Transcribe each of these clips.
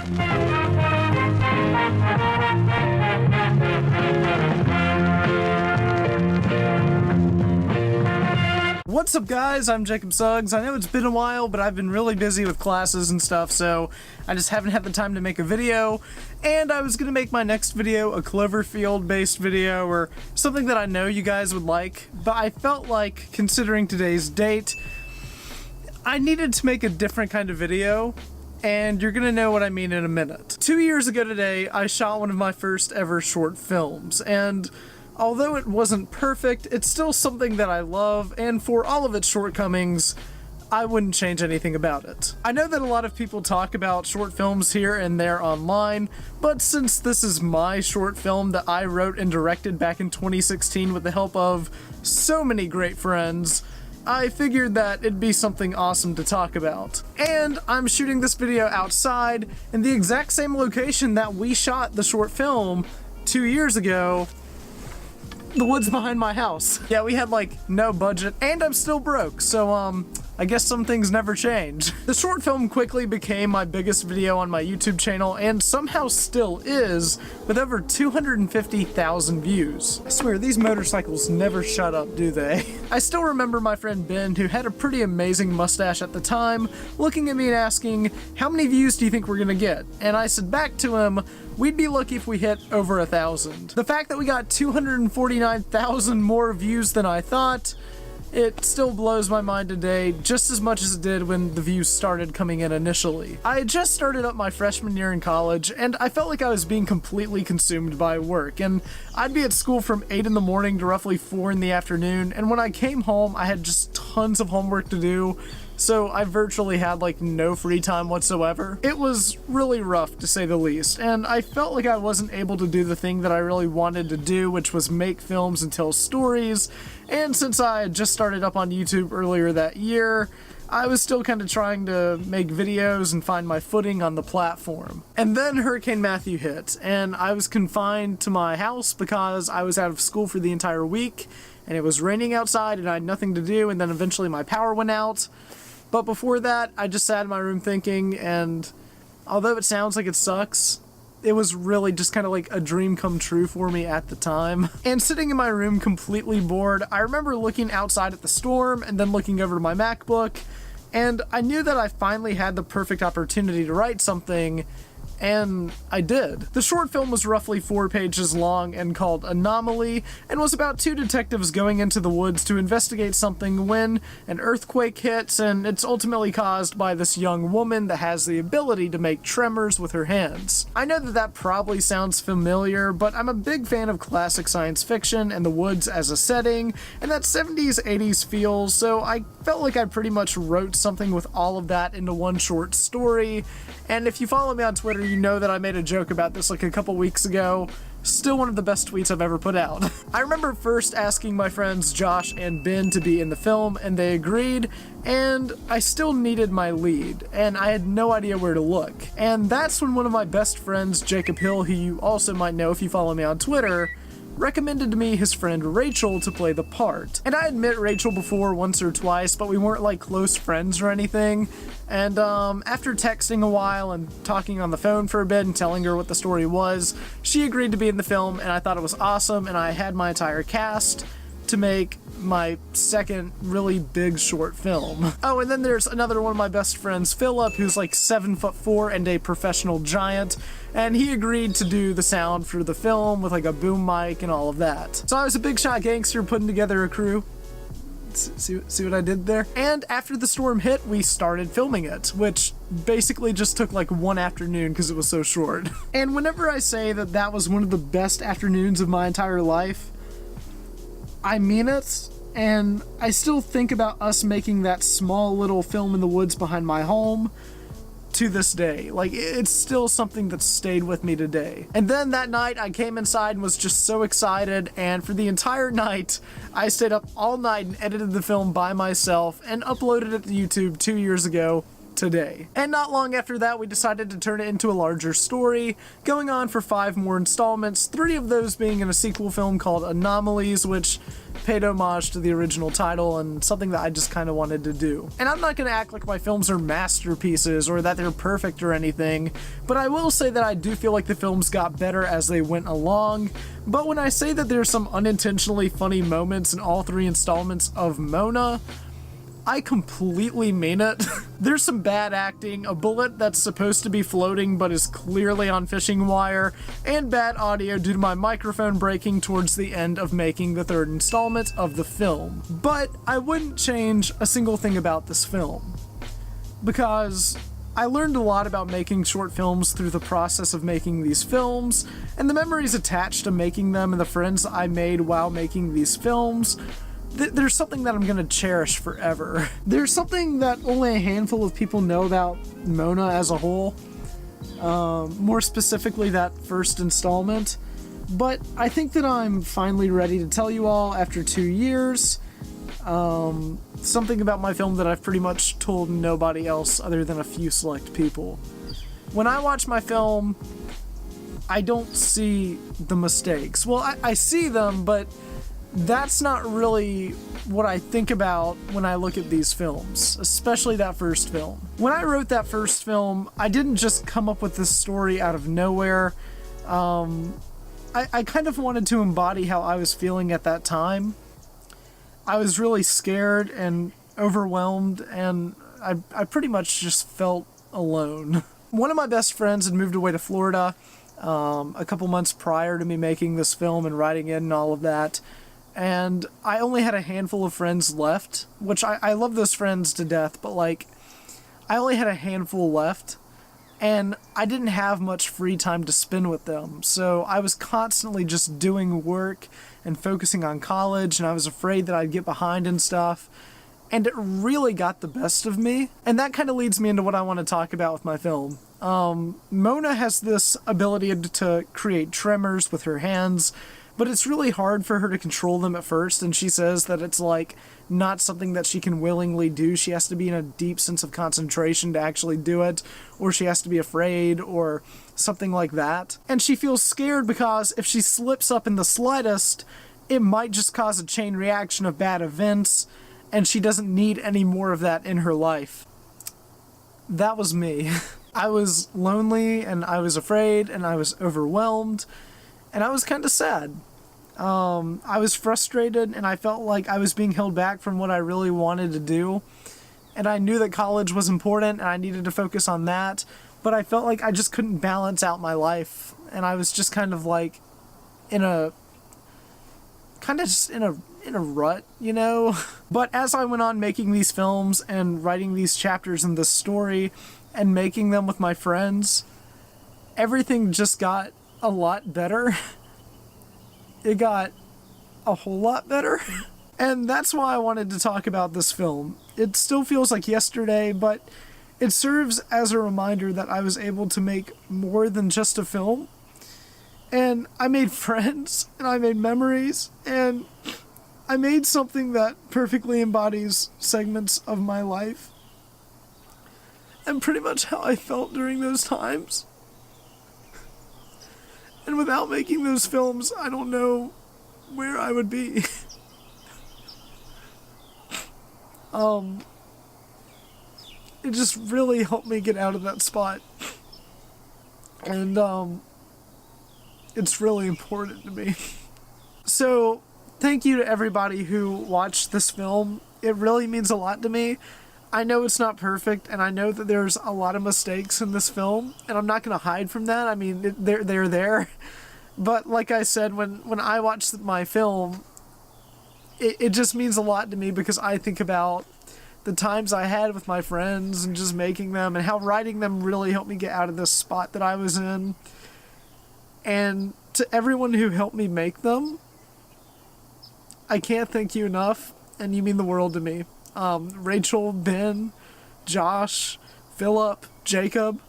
What's up guys, I'm JacobTSuggs. I know it's been a while, but I've been really busy with classes and stuff, so I just haven't had the time to make a video. And I was gonna make my next video a Cloverfield based video or something that I know you guys would like, but I felt like, considering today's date, I needed to make a different kind of video, and you're gonna know what I mean in a minute. 2 years ago today, I shot one of my first ever short films, and although it wasn't perfect, it's still something that I love, and for all of its shortcomings, I wouldn't change anything about it. I know that a lot of people talk about short films here and there online, but since this is my short film that I wrote and directed back in 2016 with the help of so many great friends, I figured that it'd be something awesome to talk about. And I'm shooting this video outside in the exact same location that we shot the short film 2 years ago, the woods behind my house. Yeah, we had like no budget, and I'm still broke, so I guess some things never change. The short film quickly became my biggest video on my YouTube channel, and somehow still is, with over 250,000 views. I swear, these motorcycles never shut up, do they? I still remember my friend Ben, who had a pretty amazing mustache at the time, looking at me and asking, "How many views do you think we're gonna get?" And I said back to him, "We'd be lucky if we hit over 1,000. The fact that we got 249,000 more views than I thought, it still blows my mind today, just as much as it did when the views started coming in initially. I had just started up my freshman year in college, and I felt like I was being completely consumed by work, and I'd be at school from 8 in the morning to roughly 4 in the afternoon, and when I came home, I had just tons of homework to do, so I virtually had like no free time whatsoever. It was really rough, to say the least, and I felt like I wasn't able to do the thing that I really wanted to do, which was make films and tell stories. And since I had just started up on YouTube earlier that year, I was still kind of trying to make videos and find my footing on the platform. And then Hurricane Matthew hit, and I was confined to my house because I was out of school for the entire week, and it was raining outside and I had nothing to do, and then eventually my power went out. But before that, I just sat in my room thinking, and although it sounds like it sucks, it was really just kind of like a dream come true for me at the time. And sitting in my room completely bored, I remember looking outside at the storm and then looking over to my MacBook, and I knew that I finally had the perfect opportunity to write something, and I did. The short film was roughly 4 pages long and called Anomaly, and was about 2 detectives going into the woods to investigate something when an earthquake hits, and it's ultimately caused by this young woman that has the ability to make tremors with her hands. I know that that probably sounds familiar, but I'm a big fan of classic science fiction and the woods as a setting, and that 70s, 80s feels, so I felt like I pretty much wrote something with all of that into one short story. And if you follow me on Twitter, you know that I made a joke about this like a couple weeks ago. Still one of the best tweets I've ever put out. I remember first asking my friends Josh and Ben to be in the film, and they agreed, and I still needed my lead, and I had no idea where to look. And that's when one of my best friends, Jacob Hill, who you also might know if you follow me on Twitter, recommended to me his friend Rachel to play the part. And I had met Rachel before once or twice, but we weren't like close friends or anything. And after texting a while and talking on the phone for a bit and telling her what the story was, she agreed to be in the film, and I thought it was awesome, and I had my entire cast to make my second really big short film. Oh, and then there's another one of my best friends, Philip, who's like 7'4" and a professional giant, and he agreed to do the sound for the film with like a boom mic and all of that. So I was a big shot gangster putting together a crew. See what I did there? And after the storm hit, we started filming it, which basically just took like one afternoon because it was so short. And whenever I say that that was one of the best afternoons of my entire life, I mean it, and I still think about us making that small little film in the woods behind my home to this day. Like, it's still something that's stayed with me today. And then that night I came inside and was just so excited, and for the entire night I stayed up all night and edited the film by myself and uploaded it to YouTube 2 years ago today. And not long after that, we decided to turn it into a larger story, going on for 5 more installments, 3 of those being in a sequel film called Anomalies, which paid homage to the original title and something that I just kind of wanted to do. And I'm not going to act like my films are masterpieces or that they're perfect or anything, but I will say that I do feel like the films got better as they went along. But when I say that there's some unintentionally funny moments in all 3 installments of Mona, I completely mean it. There's some bad acting, a bullet that's supposed to be floating but is clearly on fishing wire, and bad audio due to my microphone breaking towards the end of making the 3rd installment of the film. But I wouldn't change a single thing about this film, because I learned a lot about making short films through the process of making these films, and the memories attached to making them and the friends I made while making these films. There's something that I'm going to cherish forever. There's something that only a handful of people know about Mona as a whole, more specifically that 1st installment, but I think that I'm finally ready to tell you all after 2 years, something about my film that I've pretty much told nobody else other than a few select people. When I watch my film, I don't see the mistakes. Well, I see them, but that's not really what I think about when I look at these films, especially that 1st film. When I wrote that 1st film, I didn't just come up with this story out of nowhere. I kind of wanted to embody how I was feeling at that time. I was really scared and overwhelmed, and I pretty much just felt alone. One of my best friends had moved away to Florida a couple months prior to me making this film and writing it and all of that. And I only had a handful of friends left, which I love those friends to death, but like, I only had a handful left, and I didn't have much free time to spend with them. So I was constantly just doing work and focusing on college, and I was afraid that I'd get behind and stuff, and it really got the best of me. And that kind of leads me into what I want to talk about with my film. Mona has this ability to create tremors with her hands, but it's really hard for her to control them at first, and she says that it's like not something that she can willingly do. She has to be in a deep sense of concentration to actually do it, or she has to be afraid, or something like that. And she feels scared because if she slips up in the slightest, it might just cause a chain reaction of bad events, and she doesn't need any more of that in her life. That was me. I was lonely, and I was afraid, and I was overwhelmed, and I was kind of sad. I was frustrated, and I felt like I was being held back from what I really wanted to do. And I knew that college was important, and I needed to focus on that. But I felt like I just couldn't balance out my life. And I was just kind of like in a rut, you know? But as I went on making these films and writing these chapters in this story and making them with my friends, everything just got a lot better. It got a whole lot better. And that's why I wanted to talk about this film. It still feels like yesterday, but it serves as a reminder that I was able to make more than just a film. And I made friends, and I made memories, and I made something that perfectly embodies segments of my life. And pretty much how I felt during those times. And without making those films, I don't know where I would be. It just really helped me get out of that spot. And, it's really important to me. So, thank you to everybody who watched this film. It really means a lot to me. I know it's not perfect, and I know that there's a lot of mistakes in this film, and I'm not going to hide from that. I mean, they're there. But like I said, when I watch my film, it just means a lot to me because I think about the times I had with my friends and just making them, and how writing them really helped me get out of this spot that I was in. And to everyone who helped me make them, I can't thank you enough, and you mean the world to me. Rachel, Ben, Josh, Philip, Jacob,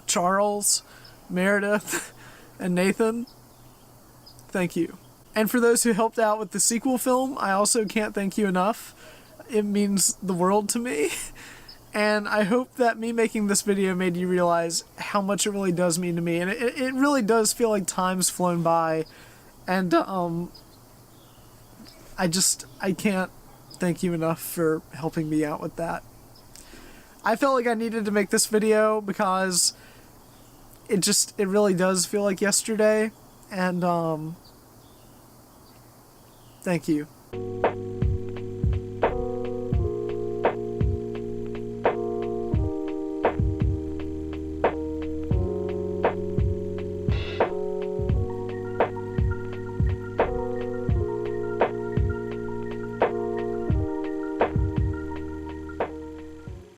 Charles, Meredith, and Nathan, thank you. And for those who helped out with the sequel film, I also can't thank you enough. it means the world to me. And I hope that me making this video made you realize how much it really does mean to me. And it really does feel like time's flown by. And, I can't thank you enough for helping me out with that. I felt like I needed to make this video because it really does feel like yesterday. And, thank you.